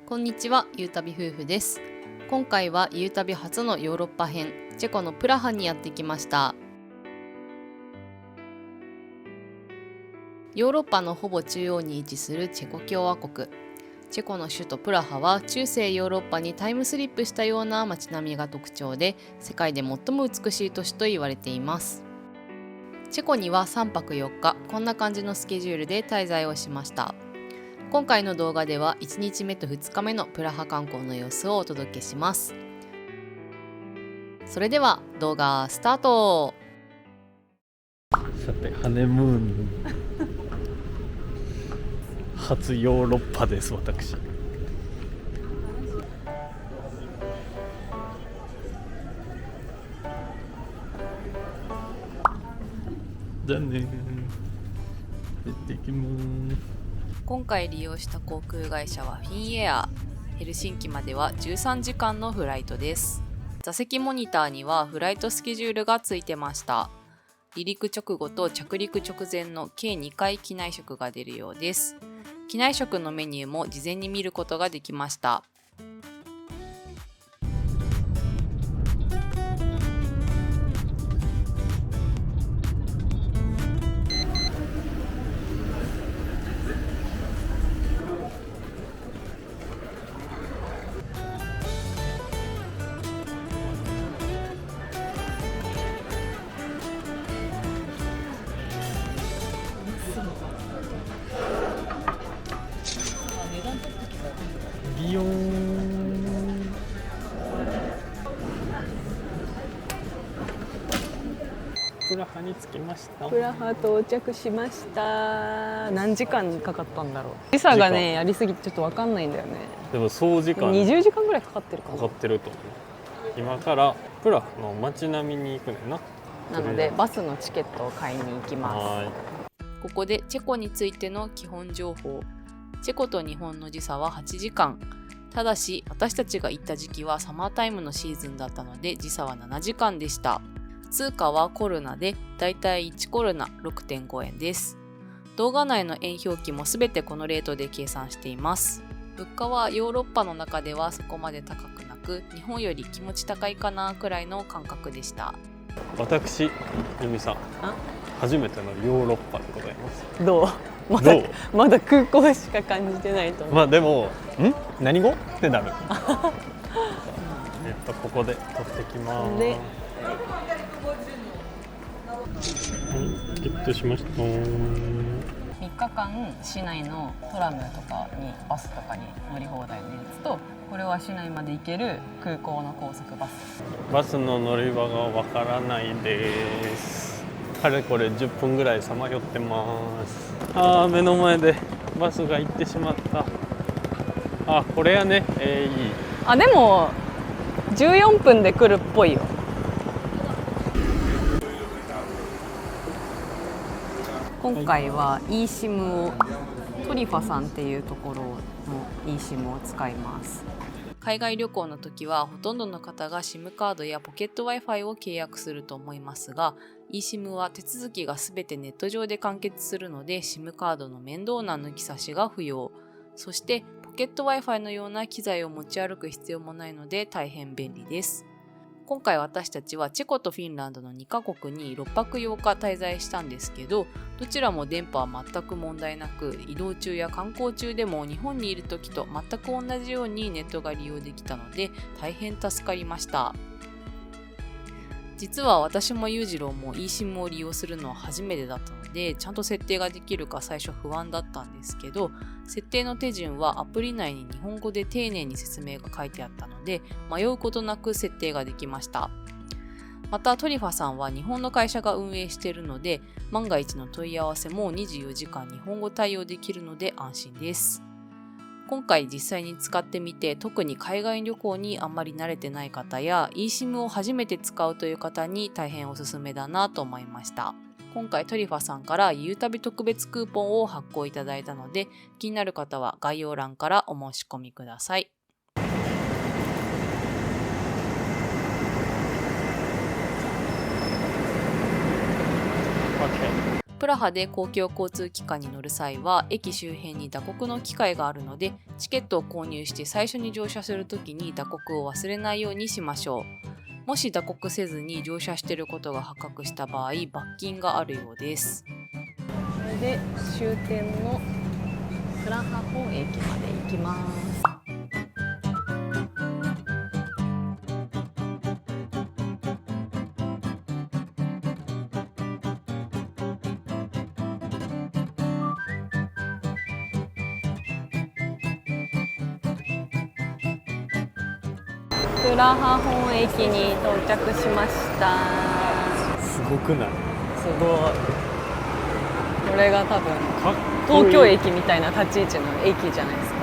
こんにちは、ゆうたび夫婦です。今回はゆうたび初のヨーロッパ編、チェコのプラハにやってきました。ヨーロッパのほぼ中央に位置するチェコ共和国。チェコの首都プラハは中世ヨーロッパにタイムスリップしたような街並みが特徴で、世界で最も美しい都市と言われています。チェコには3泊4日、こんな感じのスケジュールで滞在をしました。今回の動画では1日目と2日目のプラハ観光の様子をお届けします。それでは動画スタート。さて、ハネムーン初ヨーロッパです。私じゃあね、行ってきます。今回利用した航空会社はフィンエア。ヘルシンキまでは13時間のフライトです。座席モニターにはフライトスケジュールがついてました。離陸直後と着陸直前の計2回機内食が出るようです。機内食のメニューも事前に見ることができました。ビヨーン。プラハに着きました。プラハ到着しました。何時間かかったんだろう。時差がね、やりすぎてちょっと分かんないんだよね。でも総時間20時間ぐらいかかってるかな。かかってると思う。今からプラハの街並みに行くねんな。なのでバスのチケットを買いに行きます。ここでチェコについての基本情報。チェコと日本の時差は8時間。ただし私たちが行った時期はサマータイムのシーズンだったので時差は7時間でした。通貨はコルナでだいたい1コルナ 6.5 円です。動画内の円表記もすべてこのレートで計算しています。物価はヨーロッパの中ではそこまで高くなく、日本より気持ち高いかなくらいの感覚でした。私、由美さん、初めてのヨーロッパでございます。どう？まだ空港しか感じてないと思う。まあでも、何語ってなる。ここで取ってきます。で、ゲットしました。3日間市内のトラムとかにバスとかに乗り放題のやつと、これは市内まで行ける空港の高速バス。バスの乗り場がわからないです。かれこれ10分ぐらいさまよってます。目の前でバスが行ってしまった。これやね。いい。でも14分で来るっぽいよ。今回は eSIM をトリファさんっていうところの eSIM を使います。海外旅行の時はほとんどの方が SIM カードやポケット Wi-Fi を契約すると思いますが、 eSIM は手続きがすべてネット上で完結するので SIM カードの面倒な抜き差しが不要。そしてポケット Wi-Fi のような機材を持ち歩く必要もないので大変便利です。今回私たちはチェコとフィンランドの2カ国に6泊8日滞在したんですけど、どちらも電波は全く問題なく、移動中や観光中でも日本にいる時と全く同じようにネットが利用できたので大変助かりました。実は私も裕次郎も eSIM を利用するのは初めてだったので、ちゃんと設定ができるか最初不安だったんですけど、設定の手順はアプリ内に日本語で丁寧に説明が書いてあったので、迷うことなく設定ができました。またトリファさんは日本の会社が運営しているので、万が一の問い合わせも24時間日本語対応できるので安心です。今回実際に使ってみて、特に海外旅行にあんまり慣れてない方や eSIM を初めて使うという方に大変おすすめだなと思いました。今回トリファさんからゆうたび特別クーポンを発行いただいたので、気になる方は概要欄からお申し込みください。プラハで公共交通機関に乗る際は駅周辺に打刻の機械があるので、チケットを購入して最初に乗車するときに打刻を忘れないようにしましょう。もし打刻せずに乗車していることが発覚した場合、罰金があるようです。それで終点のプラハ本駅まで行きます。プラハ本駅に到着しました。すごくない？すごい。これが多分かっこいい。東京駅みたいな立ち位置の駅じゃないですか。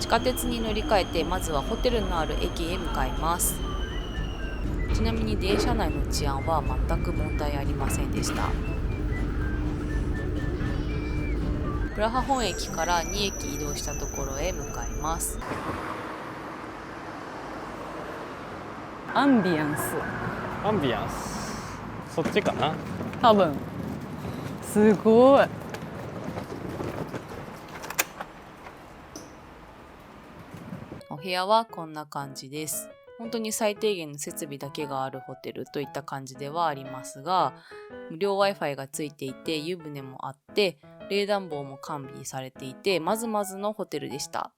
地下鉄に乗り換えてまずはホテルのある駅へ向かいます。ちなみに電車内の治安は全く問題ありませんでした。プラハ本駅から2駅移動したところへ向かいます。アンビアンス。アンビアンス。そっちかな？多分。すごい。お部屋はこんな感じです。本当に最低限の設備だけがあるホテルといった感じではありますが、無料 Wi-Fi がついていて湯船もあって冷暖房も完備されていてまずまずのホテルでした。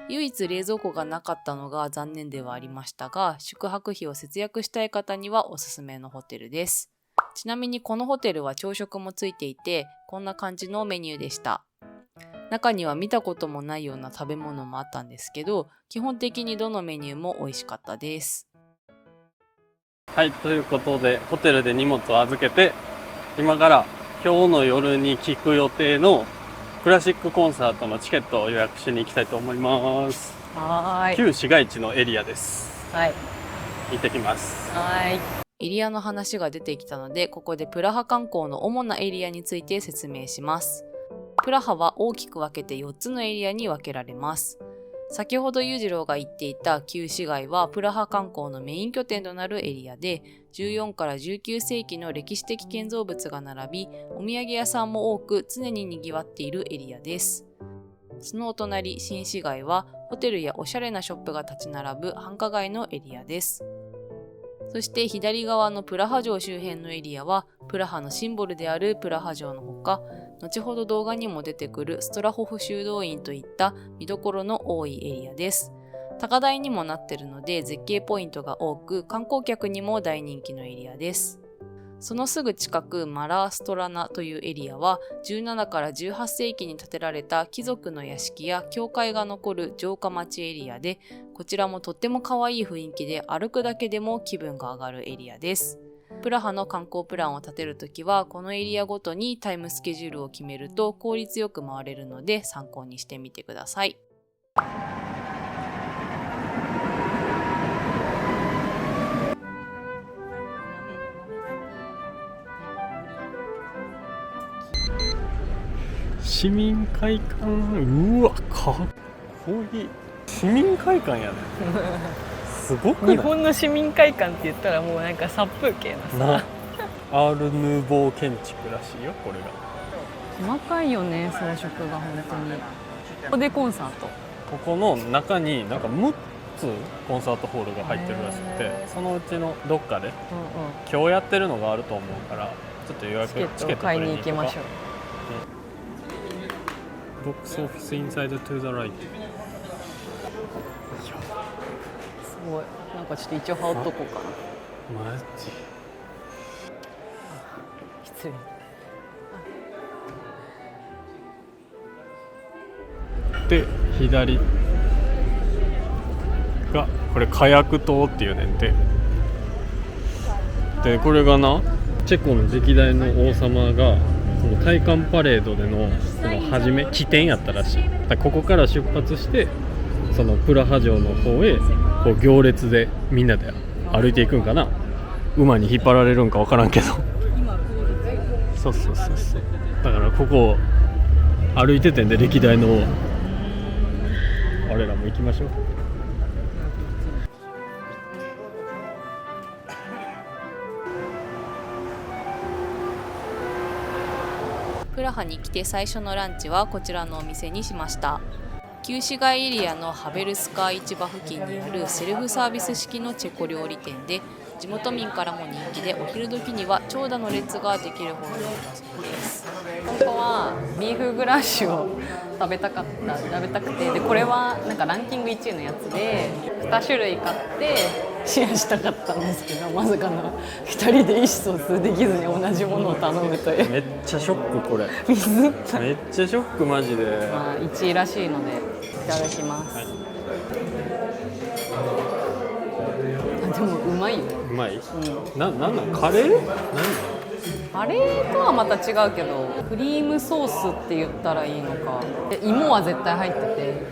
唯一冷蔵庫がなかったのが残念ではありましたが、宿泊費を節約したい方にはおすすめのホテルです。ちなみにこのホテルは朝食もついていてこんな感じのメニューでした。中には見たこともないような食べ物もあったんですけど、基本的にどのメニューも美味しかったです。はい、ということでホテルで荷物を預けて、今から今日の夜に聴く予定のクラシックコンサートのチケットを予約しに行きたいと思います。はい。旧市街地のエリアです。はい。行ってきます。はい。エリアの話が出てきたので、ここでプラハ観光の主なエリアについて説明します。プラハは大きく分けて4つのエリアに分けられます。先ほど裕次郎が言っていた旧市街はプラハ観光のメイン拠点となるエリアで、14から19世紀の歴史的建造物が並び、お土産屋さんも多く常に賑わっているエリアです。そのお隣、新市街はホテルやおしゃれなショップが立ち並ぶ繁華街のエリアです。そして左側のプラハ城周辺のエリアはプラハのシンボルであるプラハ城のほか、後ほど動画にも出てくるストラホフ修道院といった見どころの多いエリアです。高台にもなっているので絶景ポイントが多く、観光客にも大人気のエリアです。そのすぐ近くマラーストラナというエリアは17から18世紀に建てられた貴族の屋敷や教会が残る城下町エリアで、こちらもとっても可愛い雰囲気で歩くだけでも気分が上がるエリアです。プラハの観光プランを立てるときはこのエリアごとにタイムスケジュールを決めると効率よく回れるので参考にしてみてください。市民会館、うわ、かっこいい。市民会館やね。すごくない？日本の市民会館って言ったらもうなんか殺風景なさ。アール・ヌーボー建築らしいよ、これが。細かいよね、装飾が本当に。ここでコンサート。ここの中になんか6つコンサートホールが入ってるらしくて、そのうちのどっかで、今日やってるのがあると思うから、ちょっと予約チケット買いに行きましょう。ボックスオフィスインサイドトゥーザライト。すごい。なんかちょっと一応羽織っとこうかな。マジ？失礼。で、左がこれ火薬塔っていうねんて。で、これがな、チェコの歴代の王様がその戴冠パレードでのその初め起点やったらしい。だここから出発してそのプラハ城の方へこう行列でみんなで歩いていくんかな。馬に引っ張られるんか分からんけど。そうそうそうそう。だからここを歩いててんで、歴代のあ我らも行きましょう。プラハに来て最初のランチはこちらのお店にしました。旧市街エリアのハベルスカー市場付近にあるセルフサービス式のチェコ料理店で、地元民からも人気で、お昼時には長蛇の列ができるほどだそうです。本当はビーフグラッシュを食べたくて、でこれはなんかランキング1位のやつで2種類買ってシェアしたかったんですけど、まさかの2人で意思疎通できずに同じものを頼むという。めっちゃショックこれ。水めっちゃショックマジで。まあ1位らしいのでいただきます。はい、でもうまいよ。うまい。うん、なんカレー？カレーとはまた違うけど、クリームソースって言ったらいいのか。で芋は絶対入って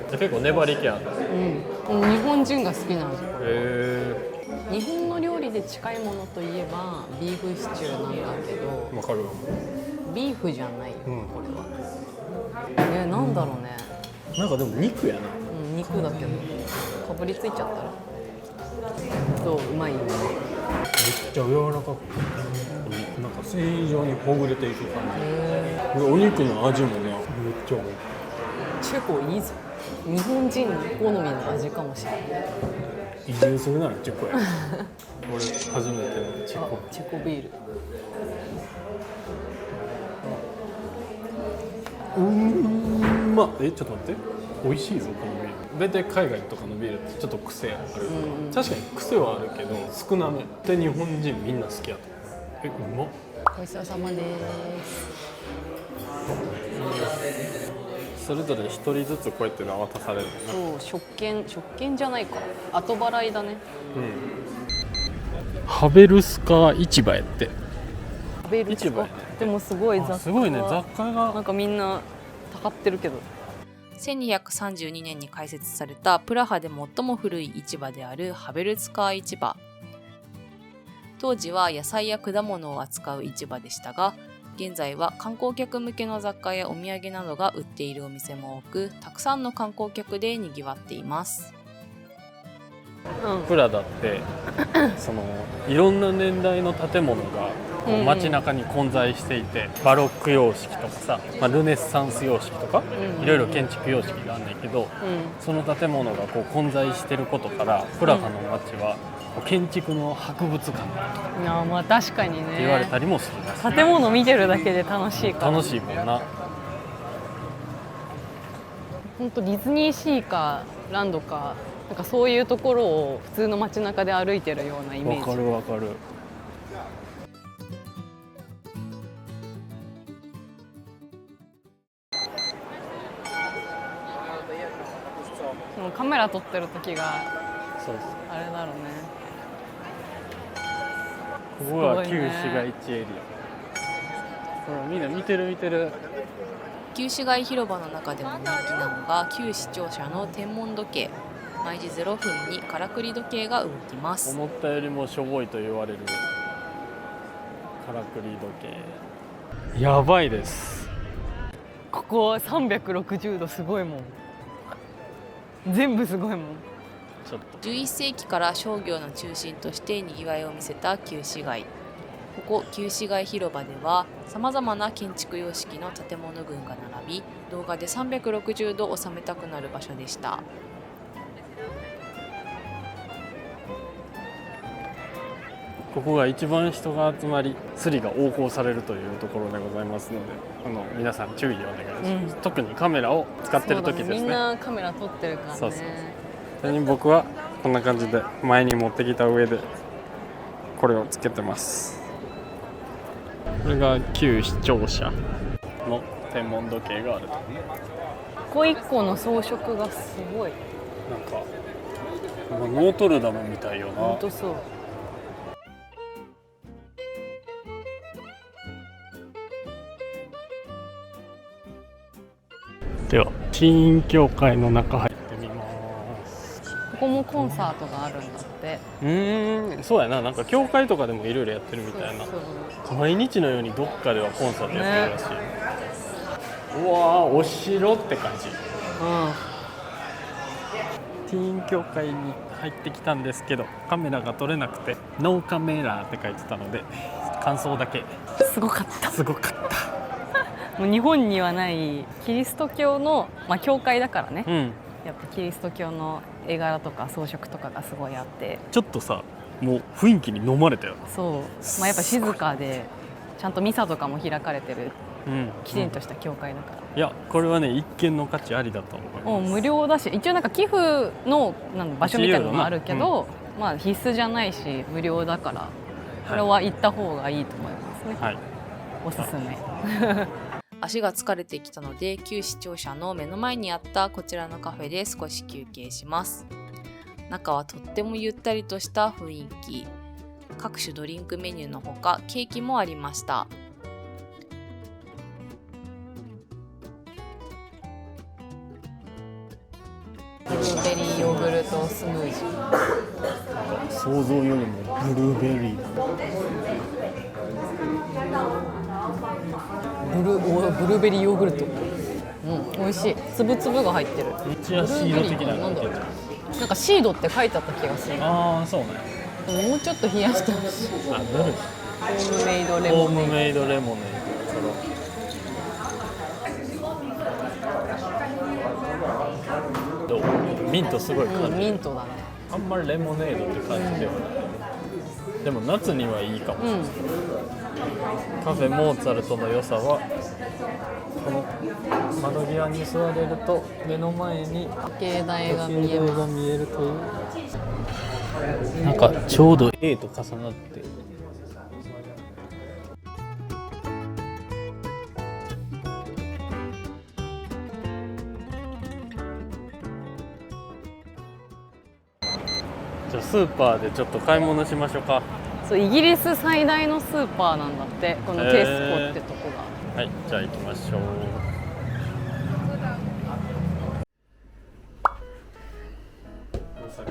て。結構粘り気ある。うん。日本人が好きな味。へ日本の料理で近いものといえばビーフシチューなんだけど。わかる。ビーフじゃないよ、うん、これは。なんだろうね。なんかでも肉やな。うん、肉だけどかぶりついちゃったら。そう、うまいよね。めっちゃ柔らかくて、なんか繊維状にほぐれていく感じ。お肉の味もね、めっちゃ多い。チェコいいぞ。日本人好みの味かもしれない。移住するならチェコや。俺初めてのチェコ。チェコビール。まっ、ちょっと待って、美味しいぞこのビール。大体海外とかのビールってちょっと癖あるから、確かに癖はあるけど少なめで日本人みんな好きやと。うまっ。ごちそうさまです。それぞれ一人ずつこうやって渡されるの。そう、食券じゃないか、後払いだね。ハベルスカ市場やって。ハベルスカ、でもすごい雑貨。すごいね、雑貨がなんかみんなたかってるけど。1232年に開設されたプラハで最も古い市場であるハベルツカー市場。当時は野菜や果物を扱う市場でしたが、現在は観光客向けの雑貨やお土産などが売っているお店も多く、たくさんの観光客でにぎわっています。プラダってそのいろんな年代の建物が街中に混在していて、バロック様式とかさ、ルネッサンス様式とか、いろいろ建築様式があるんだけど、その建物がこう混在してることからプラハの街は建築の博物館いや、まあ確かにねって言われたりもする。建物見てるだけで楽しいから。楽しいもんな。本当ディズニーシーかランドか、なんかそういうところを普通の街中で歩いてるようなイメージ。わかるわかる。カメラ撮ってる時がそうあれだろうね。ここは旧市街地エリア。みんな見てる。旧市街広場の中でも人気なのが旧市庁舎の天文時計。毎時0分にからくり時計が動きます。思ったよりもしょぼいと言われるからくり時計。やばいです。ここ360度すごいもん。全部すごいもん。ちょっと11世紀から商業の中心としてにぎわいを見せた旧市街。ここ旧市街広場ではさまざまな建築様式の建物群が並び、動画で360度収めたくなる場所でした。ここが一番人が集まり、スリが横行されるというところでございますので、皆さん注意をお願いします。特にカメラを使ってる時ですね。みんなカメラ撮ってるからね。そう。ちなみに僕はこんな感じで前に持ってきた上でこれをつけてます。これが旧市庁舎の天文時計があると。一個一個の装飾がすごい。なんかノートルダムみたいよな。本当そう。ではシーン教会の中入ってみます。ここもコンサートがあるんだって。そうやな。なんか教会とかでもいろいろやってるみたいな。毎日のようにどっかではコンサートやってるらしい、うわー、お城って感じ。ティーン協会に入ってきたんですけど、カメラが撮れなくてノーカメラって書いてたので感想だけ。すごかったすごかった。もう日本にはないキリスト教の、教会だからね、うん、やっぱキリスト教の絵柄とか装飾とかがすごいあって、ちょっとさもう雰囲気に飲まれたよ。そう、やっぱ静かでちゃんとミサとかも開かれてる、きちんとした教会だから、いやこれはね一見の価値ありだと思います。もう無料だし、一応なんか寄付の場所みたいなのもあるけど、必須じゃないし無料だから、これは行った方がいいと思いますね、はい、おすすめ。足が疲れてきたので、旧市庁舎の目の前にあったこちらのカフェで少し休憩します。中はとってもゆったりとした雰囲気。各種ドリンクメニューのほかケーキもありました。ブルーベリーヨーグルトスムージー。想像よりもブルーベリーだ。ブルーベリーヨーグルト、美味しい。粒々が入ってる。チアシード的ななんかシードって書いてあった気がする。ああそうね。もうちょっと冷やしてほしい。あ、どれ？ホームメイドレモネード。ホームメイドレモネード。どう？ミントすごい感じ。ミントだね。あんまりレモネードって感じではない。でも夏にはいいかもしれない。カフェモーツァルトの良さはこの窓際に座れると目の前に時計台が見え時計台が見えるという。なんかちょうど A と重なってじゃあスーパーでちょっと買い物しましょうか。そう、イギリス最大のスーパーなんだって、このテスコってとこが。はい、じゃあ行きましょう。まさか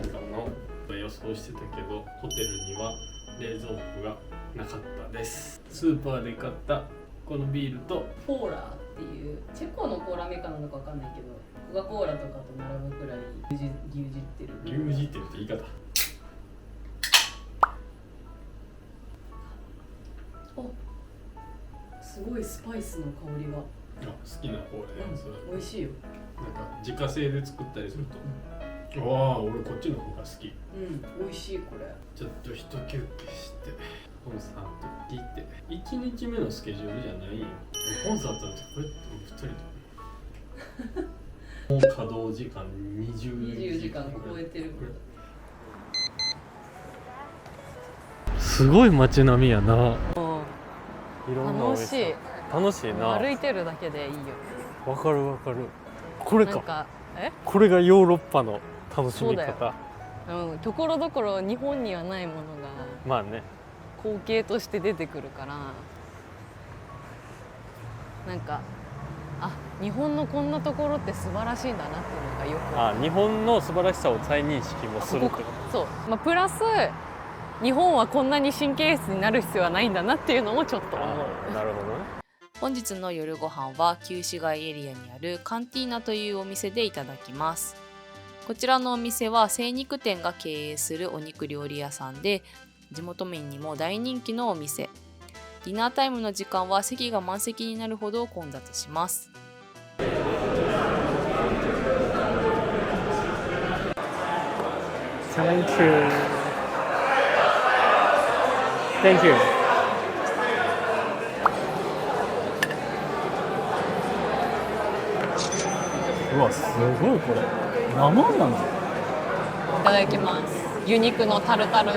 の予想してたけどホテルには冷蔵庫がなかったです。スーパーで買ったこのビールとポーラーっていうチェコのコーラメーカーなのかわかんないけど、コカ・コーラとかと並ぶくらい牛耳ってる。牛耳ってるって言い方。すごいスパイスの香りが。好きな方で、美味しいよ。なんか自家製で作ったりすると、ああ俺こっちの方が好き。美味しいこれ。ちょっと一休憩してコンサート聞いて。1日目のスケジュールじゃないよ。コンサートってこれって2人でもう稼働時間20時間超えてる。すごい街並みやな。楽しい。楽しいな。歩いてるだけでいいよ。わかるわかる。これか。これがヨーロッパの楽しみ方。ところどころ日本にはないものがまあね光景として出てくるから、なんか日本のこんなところって素晴らしいんだなっていうのがよく。日本の素晴らしさを再認識もするってこと。そう、プラス日本はこんなに神経質になる必要はないんだなっていうのもちょっと思う。なるほどね。本日の夜ご飯は旧市街エリアにあるカンティーナというお店でいただきます。こちらのお店は精肉店が経営するお肉料理屋さんで、地元民にも大人気のお店。ディナータイムの時間は席が満席になるほど混雑します。Thank you. Thank you. うわ、すごいこれ。生なの？いただきます。魚肉のタルタル。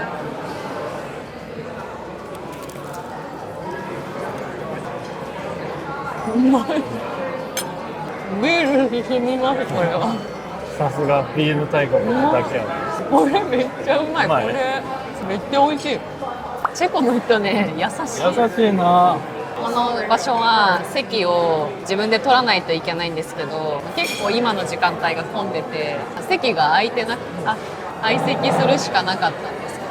うまい。ビール進みますこれは。さすが BM 大国だけは。これめっちゃうまい。これめっちゃ美味しい。チェコの人ね、優しい。優しいな。この場所は席を自分で取らないといけないんですけど、結構今の時間帯が混んでて席が空いてなくて、相席するしかなかったんですけ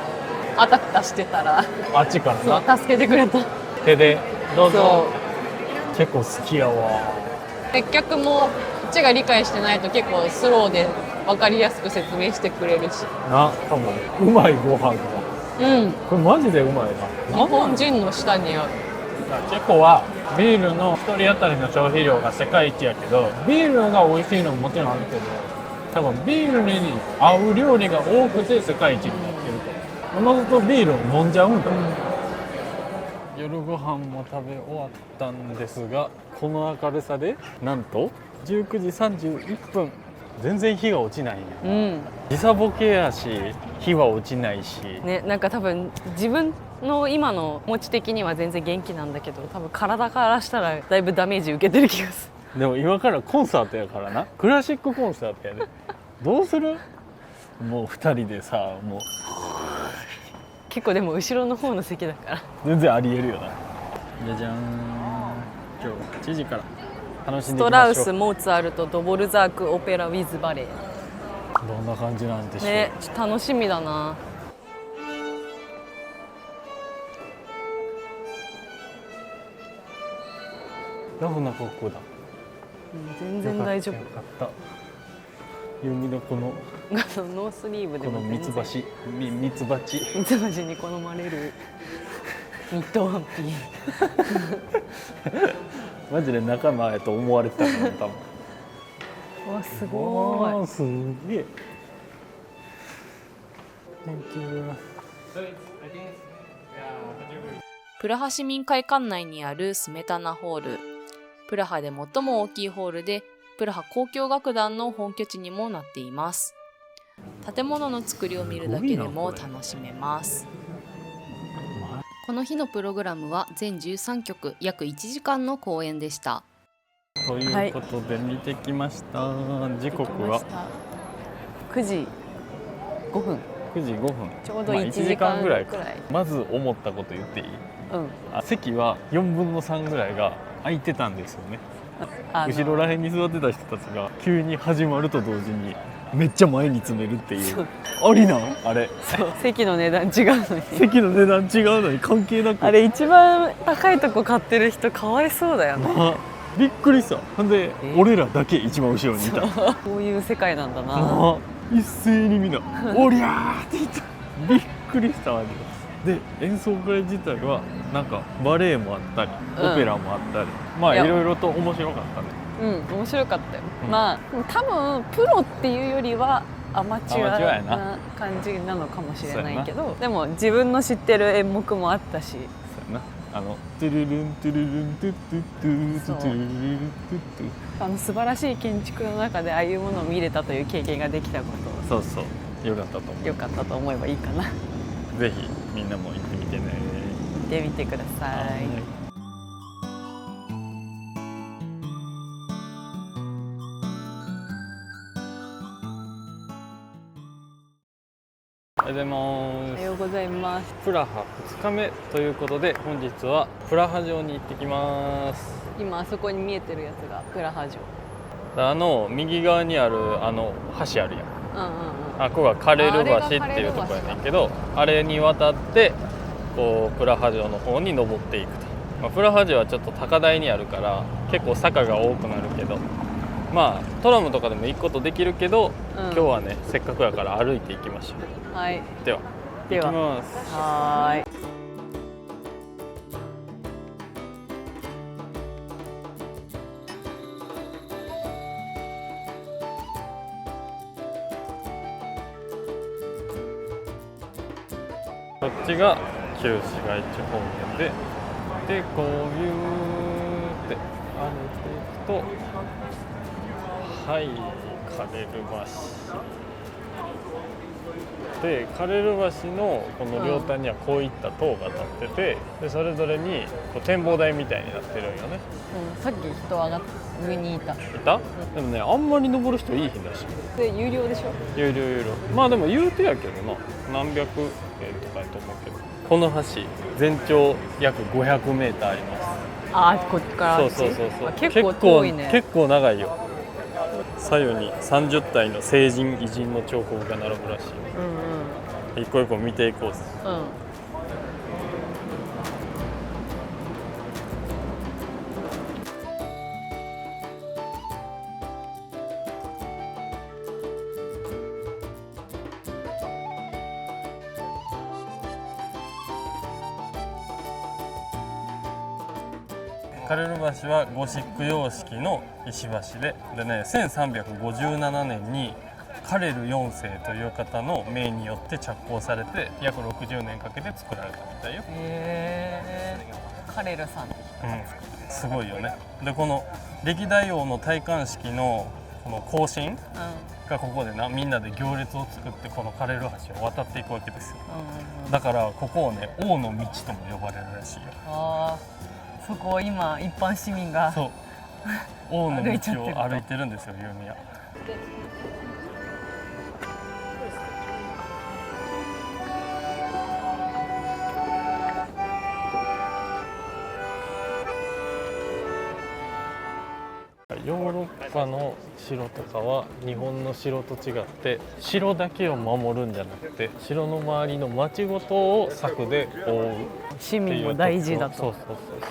ど、あたふたしてたらあっちからな。そう助けてくれた。手でどうぞ。結構好きやわ。接客もこっちが理解してないと結構スローで分かりやすく説明してくれるし、な多分うまいご飯がうん、これマジでうまいな。日本人の舌に合う。チェコはビールの1人当たりの消費量が世界一やけど、ビールが美味しいのももちろんあるけど、多分ビールに合う料理が多くて世界一になってると。おのずとビールを飲んじゃうんだ、夜ご飯も食べ終わったんですが、この明るさでなんと19時31分、全然日が落ちないんや。うん時差ボケやし日は落ちないし、ね、なんか多分自分の今の持ち的には全然元気なんだけど、多分体からしたらだいぶダメージ受けてる気がすでも今からコンサートやからな、クラシックコンサートやでどうする？もう2人でさ、もうる。結構でも後ろの方の席だから。全然ありえるよな。じゃじゃーん、今日8時から楽しんでいきましょう。ストラウス、モーツァルト、ドボルザークオペラウィズバレエどんな感じなんでしょう。ね、ちょっと楽しみだな。ラフな格好だ。全然大丈夫。よかった。ユミのこのノースリーブでこのも全然ミツバチ、ミツバチ。ミツバチに好まれるニットワンピーマジで仲間やと思われてたから多分。わ、すごい。わーすげえ。Thank you。プラハ市民会館内にあるスメタナホール。プラハで最も大きいホールで、プラハ交響楽団の本拠地にもなっています。建物の作りを見るだけでも楽しめます。この日のプログラムは全13曲、約1時間の公演でした。ということで見てきました。時刻は9時5分。9時5分。ちょうどまあ1時間ぐらい。まず思ったこと言っていい？うん。席は4分の3ぐらいが空いてたんですよね。後ろららへんに座ってた人たちが急に始まると同時にめっちゃ前に詰めるっていうありなんあれ席の値段違うのに席の値段違うのに関係なくあれ一番高いとこ買ってる人かわいそうだよね。あびっくりした。ほんで俺らだけ一番後ろにいた。こういう世界なんだな。あ一斉にみんな「おりゃー!」って言った。びっくりしたわけで、演奏会自体はなんかバレエもあったり、オペラもあったり、まあいろいろと面白かったね。うん、面白かったよ。うんまあ多分プロっていうよりはアマチュアマチュアやアなな感じなのかもしれないけど、でも自分の知ってる演目もあったし、そうやな。トゥルルントゥルルントゥットゥットゥトゥトゥルルントゥットゥ。素晴らしい建築の中でああいうものを見れたという経験ができたこそうそうよかったと思と良かったと思えばいいかな。う。ぜひみんなも行ってみてね。見てみてください。おはようございます。おはようございます。プラハ2日目ということで本日はプラハ城に行ってきます。今あそこに見えてるやつがプラハ城。右側にある橋あるやん。うんうんうん。あここがカレル橋っていうところやねんけど、あれに渡ってこうプラハ城の方に登っていくと、プラハ城はちょっと高台にあるから結構坂が多くなるけど、まあトラムとかでも行くことできるけど、今日はねせっかくやから歩いていきましょう。はい。ではでは行きます。はーい。こっちが旧市街地方面で、こういうって歩いていくと、はいカレル橋で、カレル橋のこの両端にはこういった塔が立ってて、でそれぞれにこう展望台みたいになってるんよね。うん、さっき人上がっ上にいた。いた？でもねあんまり登る人いい日だし。で有料でしょ。有料まあでも言うてやけどな、何百円とかやと思うけど、この橋全長約500メーターあります。ああ、こっからあっち。そうあ結構遠いね。結構長いよ。左右に30体の聖人偉人の彫刻が並ぶらしい。うんうん。一個一個見ていこうぜ。うん。カレル橋はゴシック様式の石橋でね、1357年にカレル4世という方の命によって着工されて約60年かけて作られたみたいよ。カレルさん、すごいよね。でこの歴代王の戴冠式のこの行進がここでな、みんなで行列を作ってこのカレル橋を渡っていくわけですよ。だからここをね、王の道とも呼ばれるらしいよ。あー、そこを今一般市民がそう王の道を歩いてるんですよ、ユーミヤ。ヨーロッパの城とかは日本の城と違って城だけを守るんじゃなくて、城の周りの町ごとを柵で覆う。市民も大事だと。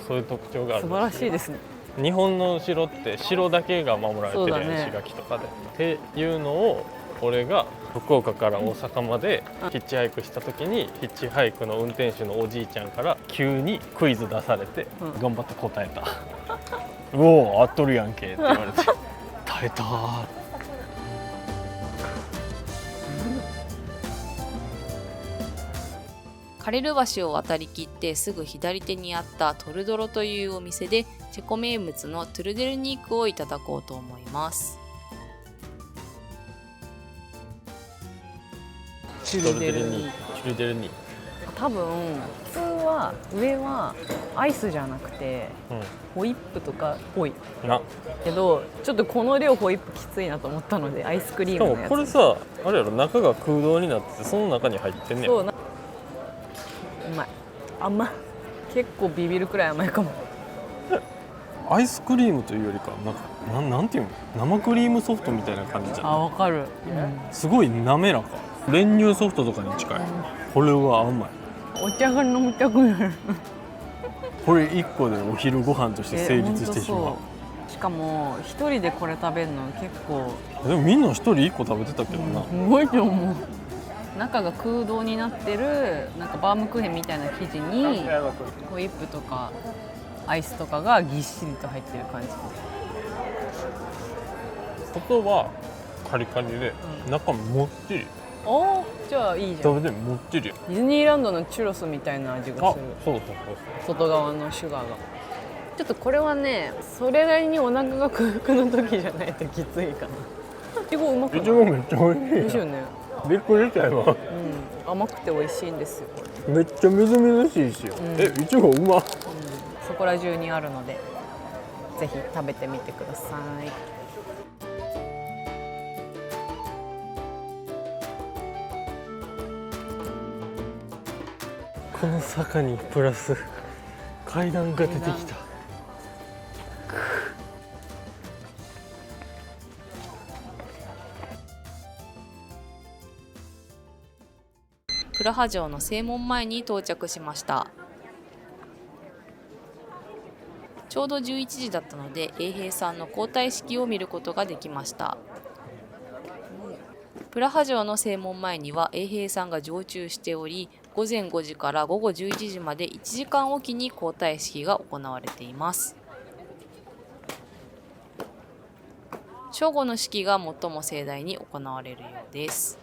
そういう特徴がある。素晴らしいですね。日本の城って城だけが守られてるやん、石垣とかで。っていうのを俺が福岡から大阪までヒッチハイクした時に、ヒッチハイクの運転手のおじいちゃんから急にクイズ出されて、頑張って答えた。うおー、合っとるやんけって言われて耐えたー。カレル橋を渡り切ってすぐ左手にあったトルドロというお店でチェコ名物のトゥルデルニークをいただこうと思います。チュルデルニー。多分普通は上はアイスじゃなくて、ホイップとかっぽいけど、ちょっとこの量ホイップきついなと思ったのでアイスクリームのやつ。でもこれさ、あれやろ、中が空洞になっててその中に入ってんねん。そうな、うまい。甘い。結構ビビるくらい甘いかも。アイスクリームというよりかなんていうの、生クリームソフトみたいな感じじゃん。あ、わかる、すごい滑らか。練乳ソフトとかに近い。これは甘い。お茶が飲みたくなる。これ1個でお昼ご飯として成立してしまう。しかも一人でこれ食べるの結構。でもみんな1人1個食べてたけどな。すごいと思う。中が空洞になってるなんかバームクーヘンみたいな生地にホイップとかアイスとかがぎっしりと入ってる感じ。外はカリカリで、中もっちり。おー、じゃあいいじゃん。食べてもっちり。ディズニーランドのチュロスみたいな味がする。そう外側のシュガーが。ちょっとこれはね、それなりにお腹が空腹の時じゃないときついかな。いちごうまくない？いちごめっちゃ美味しい。美味しいよね。びっくりしたよ。甘くて美味しいんですよ。めっちゃみずみずしいしよ。いちごうま。そこら中にあるので、ぜひ食べてみてください。この坂にプラス階段が出てきた。プラハ城の正門前に到着しました。ちょうど11時だったので衛兵さんの交代式を見ることができました。プラハ城の正門前には衛兵さんが常駐しており、午前5時から午後11時まで1時間おきに交代式が行われています。正午の式が最も盛大に行われるようです。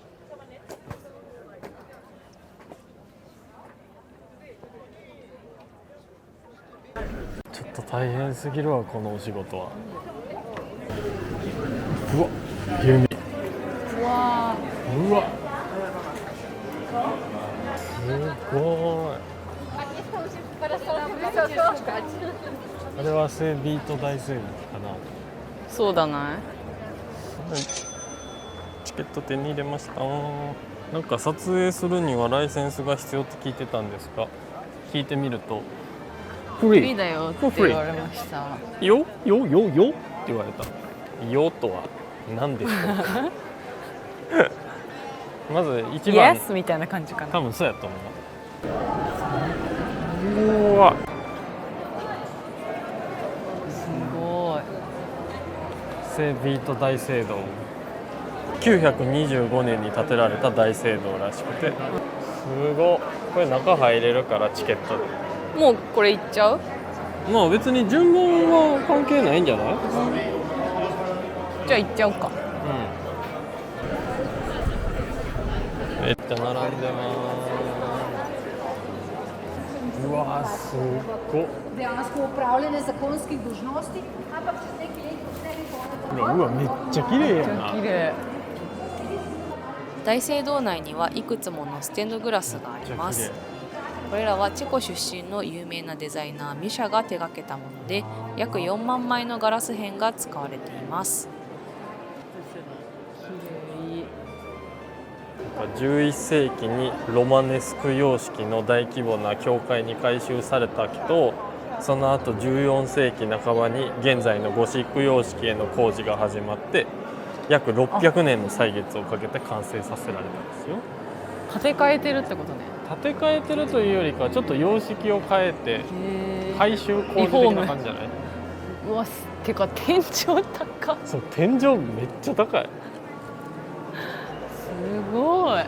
ちょっと大変すぎるわ、このお仕事は。うわ、ユミ。うわうわ。すごい。あれは聖ビート大聖堂かな。そうだない？チケット手に入れました。なんか撮影するにはライセンスが必要って聞いてたんですが、聞いてみるとフリーだよって言われました。よって言われた。よとは何ですか？まず一番、Yes みたいな感じかな。多分そうやと思う。うわ、すごい。聖ビート大聖堂、925年に建てられた大聖堂らしくて、すごい。これ中入れるからチケットで。もうこれ行っちゃう？まあ別に順番は関係ないんじゃない？じゃあ行っちゃおうか。めっちゃ並んでます。うわすっごっ。 dejansko upravljanje zakonskih dožnosti, ampak čez nekaj let počne konec. うわめっちゃ綺麗やな。綺麗。大聖堂内にはいくつものステンドグラスがあります。これらはチェコ出身の有名なデザイナーミシャが手掛けたもので、約4万枚のガラス片が使われています。11世紀にロマネスク様式の大規模な教会に改修されたけど、その後14世紀半ばに現在のゴシック様式への工事が始まって、約600年の歳月をかけて完成させられたんですよ。建て替えてるってことね。建て替えてるというよりかちょっと様式を変えて改修工事的な感じじゃない？うわ、てか天井高っ。そう、天井めっちゃ高い。すごい。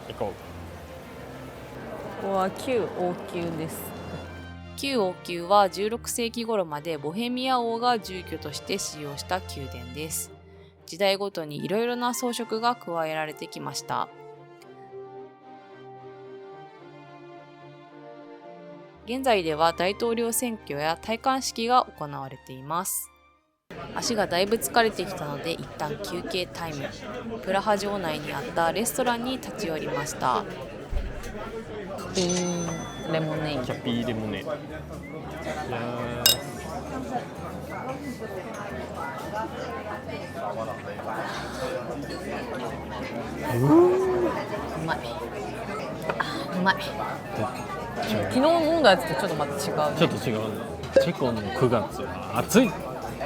行こう。ここは旧王宮です。旧王宮は16世紀頃までボヘミア王が住居として使用した宮殿です。時代ごとにいろいろな装飾が加えられてきました。現在では大統領選挙や戴冠式が行われています。足がだいぶ疲れてきたので一旦休憩タイム。プラハ城内にあったレストランに立ち寄りました。レモネード。キャピーレモネード。うまい。うまい。昨日飲んだやつとちょっとまた違う、ね。ちょっと違うね。チェコの9月は暑い。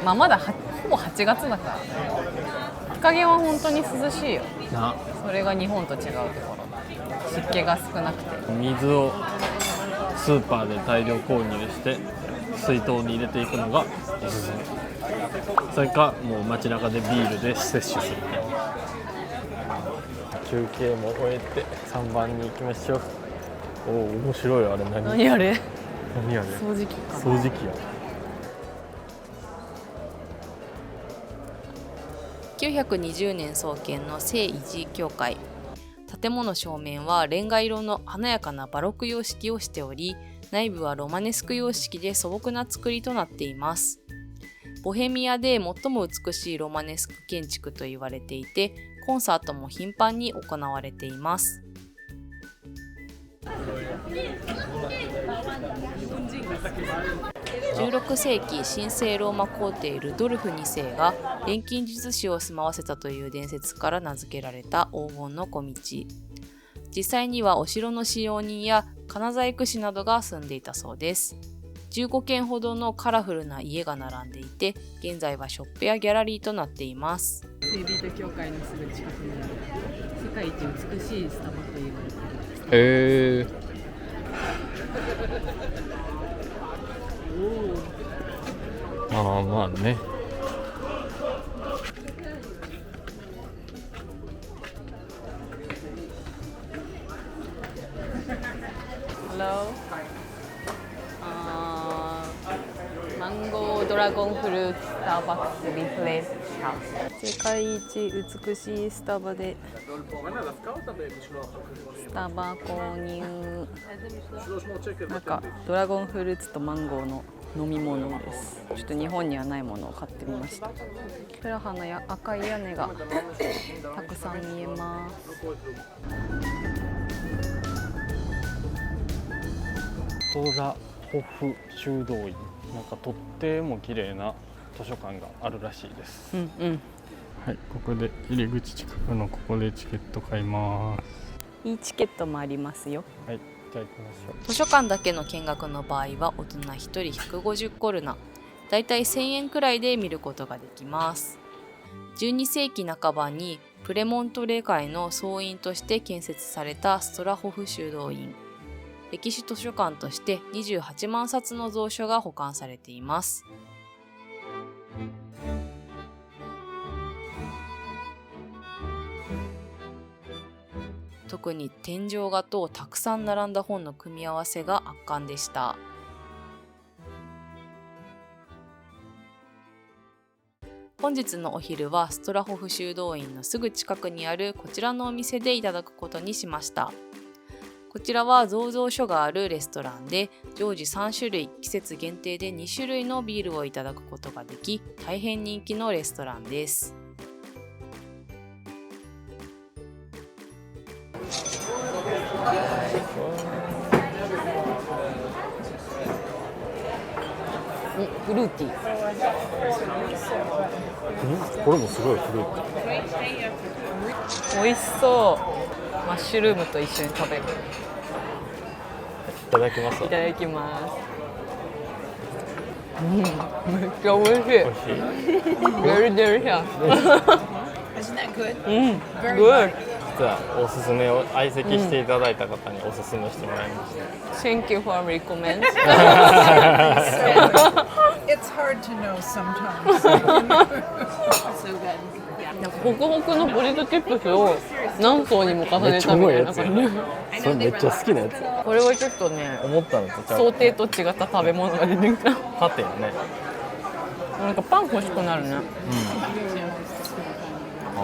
まあまだほぼ8月だからね。日陰は本当に涼しいよ。な。それが日本と違うところ。湿気が少なくて。水をスーパーで大量購入して水筒に入れていくのがおすすめ。それかもう街中でビールで摂取する。休憩も終えて3番に行きましょう。おお、面白い。あれ何？何あれ？何あれ？掃除機かな。掃除機や。920年創建の聖イジー教会。建物正面はレンガ色の華やかなバロック様式をしており、内部はロマネスク様式で素朴な造りとなっています。ボヘミアで最も美しいロマネスク建築と言われていて、コンサートも頻繁に行われています。16世紀神聖ローマ皇帝ルドルフ2世が錬金術師を住まわせたという伝説から名付けられた黄金の小道。実際にはお城の使用人や金細工師などが住んでいたそうです。15軒ほどのカラフルな家が並んでいて、現在はショップやギャラリーとなっています。聖ビート教会のすぐ近くにある世界一美しいスタバと言われている。ああ、まあね。Hello. マンゴードラゴンフルーツスターバックスリフレッシュハウス。世界一美しいスタバでスタバ購入。なんかドラゴンフルーツとマンゴーの飲み物です。ちょっと日本にはないものを買ってみました。プラハの赤い屋根がたくさん見えます。トラホフ修道院。なんかとっても綺麗な図書館があるらしいです。うんうん。はい、ここで入り口近くのここでチケット買います。いいチケットもありますよ。はい、じゃあ行きましょう。図書館だけの見学の場合は大人1人150コルナ、だいたい1000円くらいで見ることができます。12世紀半ばにプレモントレ会の総院として建設されたストラホフ修道院。歴史図書館として28万冊の蔵書が保管されています。特に天井画とたくさん並んだ本の組み合わせが圧巻でした。本日のお昼はストラホフ修道院のすぐ近くにあるこちらのお店でいただくことにしました。こちらは醸造所があるレストランで、常時3種類、季節限定で2種類のビールをいただくことができ、大変人気のレストランです。フルーティー。これもすごいフルーティ美味しそう。マッシュルームと一緒に食べる。ー。いただきます。いただきます。めっちゃ美味しい。美味しい。Very delicious. Isn't that good? Good. 実はおすすめを相席していただいた方におすすめしてもらいました。Thank you for recommend. It's hard to know sometimes. So good. ホクホクのポテトチップスを何層にも重ねたみたいな感じ。それめっちゃ好きなやつ。これはちょっとね、思ったのとちゃう。想定と違った食べ物が出てきた。パテよね。なんかパン欲しくなるね。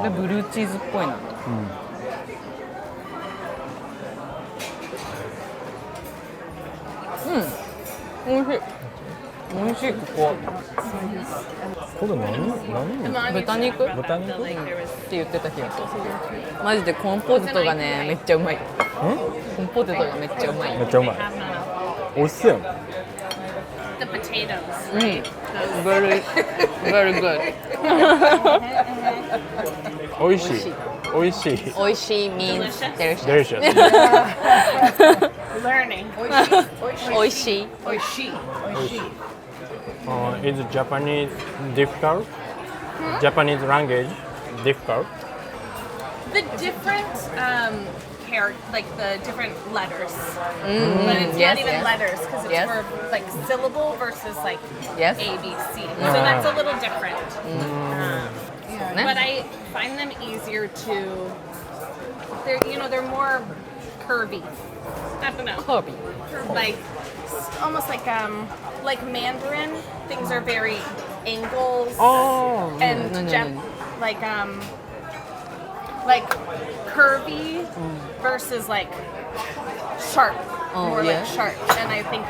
でブルーチーズっぽいな。美味しい。美味しいここ。これ何？豚肉？豚肉？って言ってた気がする。マジでコーンポテトがねめっちゃうまい。コーンポテトがめっちゃうまい。めっちゃうまい。美味しそうやもん。The potatoes. Very very good. 美味しい。美味しい。美味しい means delicious. Delicious. Learning. 美味しい。Is Japanese difficult? Japanese language difficult? The different like the different letters, but it's yes, not even yes. letters because it's Yes. for like syllable versus like Yes. A, B, C. So that's a little different. But ね。 I find them easier to. They're more curvy. I don't know. カービィ。 Like almost like Mandarin. Things are very angles and like curvy versus like sharp, more yeah. like sharp. And I think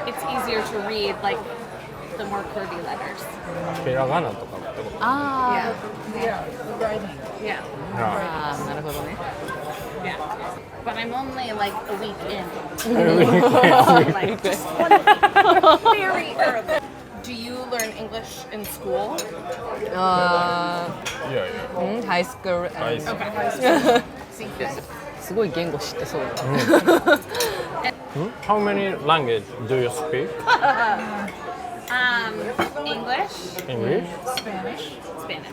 it's easier to read like the more curvy letters. ひらがなとかってこと。あ Yeah, the writing. Yeah, あなるほどね。 yeah. But I'm only like a week in. Like Just very early. Do you learn English in school? あいやいや。ーハイスクール。はい。すごい言語知ってそうだ。 How many language do you speak? English, English? Spanish. Spanish.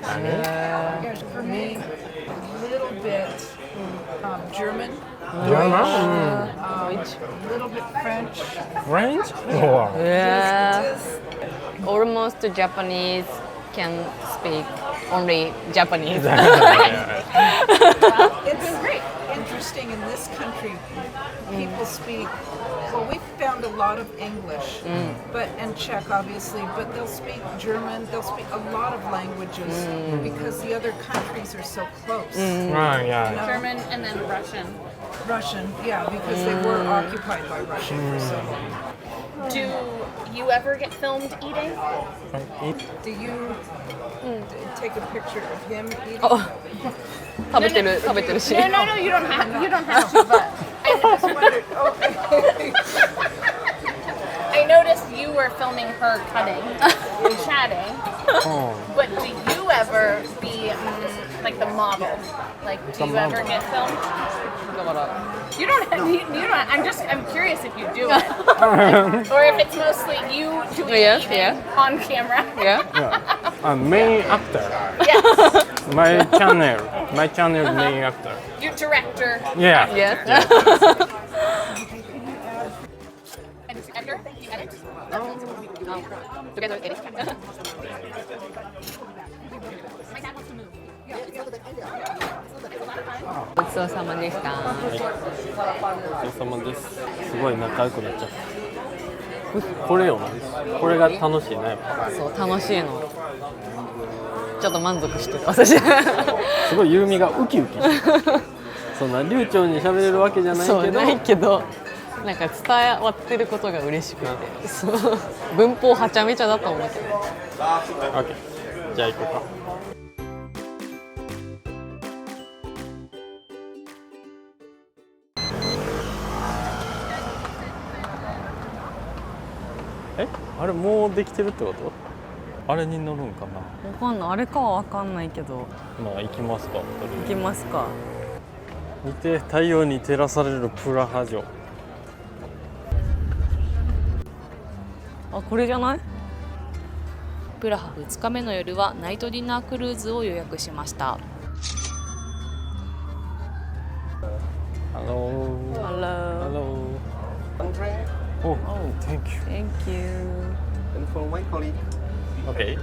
Here's for me, a little bit German, German? a little bit French. French? Wow. Almost Japanese can speak only Japanese. It's great. Interesting in this country, people speak. Well, we found a lot of English, and Czech obviously, but they'll speak German. They'll speak a lot of languages because the other countries are so close. Yeah. German and then Russian. Russian, yeah, because they were occupied by Russia for so long. Do you ever get filmed eating? Do you take a picture of him eating? 食べてるし。 No, you don't have to, but I just wondered. I noticed you were filming her cutting and chatting. But do you ever be like the model? Like, do you ever get filmed? だから。 You don't. I'm curious if you do it, or if it's mostly you doing Yes, eating yeah. on camera. Yeah. Main actor. Yes, My channel main actor. you director. Yeah. Yes. Edgar, you edit? Together edit. My dad wants to move. ごちそうさまでした。お疲れ様です。すごい仲良くなっちゃった。これよな。これが楽しいね。やっぱそう楽しいの。ちょっと満足してる私。すごいゆうみがウキウキそんな流暢に喋れるわけじゃないそうけどないけど、なんか伝わってることが嬉しくて、そう文法はちゃめちゃだと思うけど。オッケー、じゃあ行こうか。あれもうできてるってこと？あれに乗るんかな。わかんない、あれかはわかんないけど。まあ行きますか。行きますか。見て、太陽に照らされるプラハ城。あ、これじゃない？プラハ2日目の夜はナイトディナークルーズを予約しました。Hello. Hello. Oh, thank you. Thank you. And for my colleague. Okay.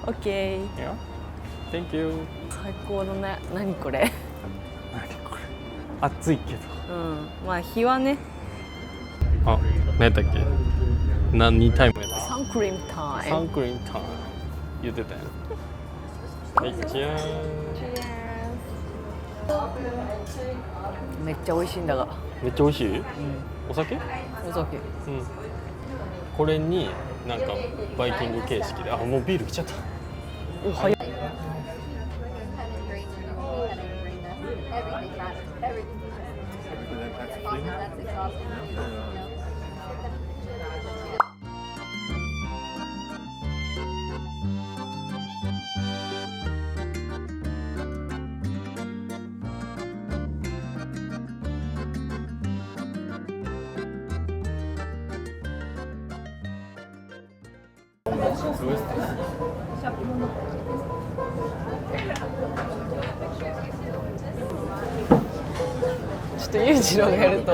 Okay. Yeah. Thank you. 最高だね。何これ？何これ。暑いけど。うん。まあ日はね。あ、何だっけ。何タイムやった？サンクリームタイム。サンクリームタイム。言ってたよ。はい、じゃーん。めっちゃ美味しいんだが。めっちゃ美味しい？お酒？お酒。うん。これになんかバイキング形式で、あ、もうビール来ちゃった。おはよう。ちょっと裕次郎がやると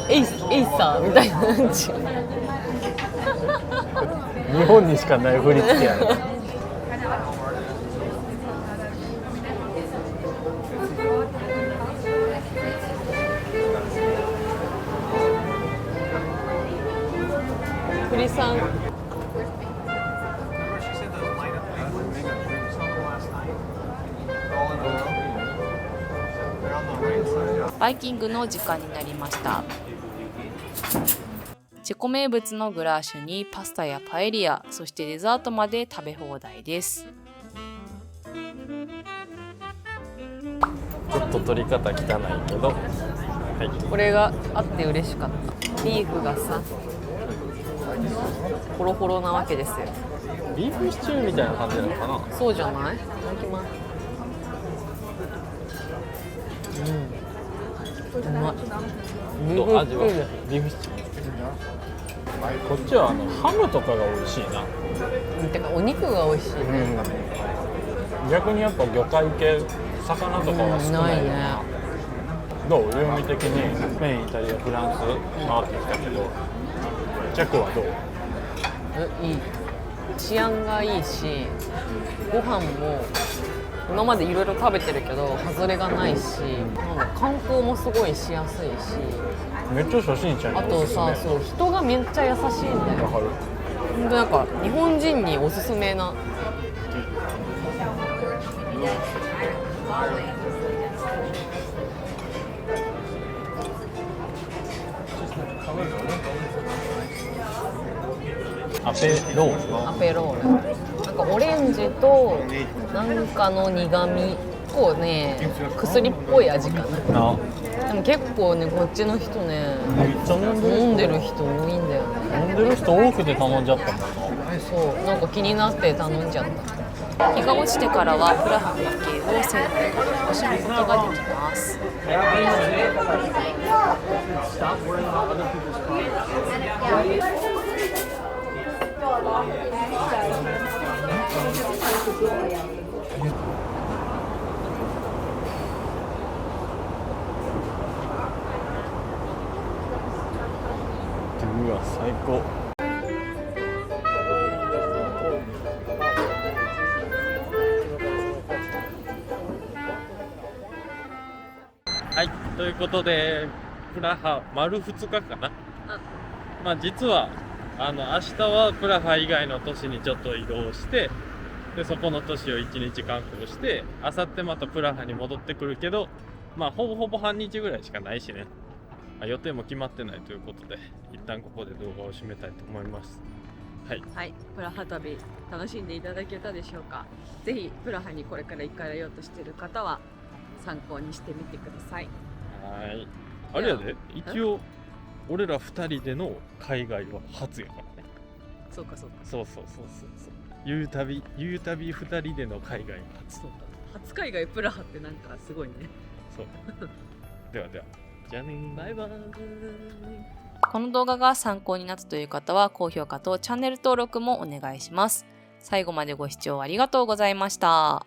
エイサーみたいな感じ。日本にしかない振り付けやね。栗さん。バイキングの時間になりました。チェコ名物のグラーシュにパスタやパエリア、そしてデザートまで食べ放題です。ちょっと取り方汚いけど、はい。これがあって嬉しかった。ビーフがさホロホロなわけですよ。ビーフシチューみたいな感じなのかな。そうじゃない？いただきます。うまい。どう味は？ビーフシチュー。こっちはハムとかが美味しいな。てかお肉が美味しいね。逆にやっぱ魚介系、魚とかは少ないよな。ないね。どう？料理的にスペイン、イタリア、フランス回ってきたけど、チェコはどう？いい。治安がいいし、ご飯も今までいろいろ食べてるけど外れがないし、観光もすごいしやすいし、めっちゃ初心者にあとさ、そう人がめっちゃ優しいんだよ。わかる。本当なんか日本人におすすめな。アペロール。アペロール。なんかオレンジとなんかの苦味、こうね薬っぽい味かな。な。でも結構ねこっちの人ねめっちゃ飲飲んでる人多いんだよね。飲んでる人多くて頼んじゃったもんな。そうなんか気になって頼んじゃった。日が落ちてからはプラハの夜景を船内から楽しむことができます。うわ最高。はい、ということでプラハ丸2日かな。まあ実は明日はプラハ以外の都市にちょっと移動して、でそこの都市を1日観光して、あさってまたプラハに戻ってくるけど、まあほぼほぼ半日ぐらいしかないしね、予定も決まってないということで、一旦ここで動画を締めたいと思います。はい、はい、プラハ旅楽しんでいただけたでしょうか。ぜひプラハにこれから行かれようとしている方は参考にしてみてください。はい、あれやで、一応俺ら2人での海外は初やからね。そうかそうか。そうそうそうそうそう。言うたび2人での海外は初。そうか。初海外プラハってなんかすごいね。そう。ではでは、じゃあねー。バイバイ。この動画が参考になったという方は高評価とチャンネル登録もお願いします。最後までご視聴ありがとうございました。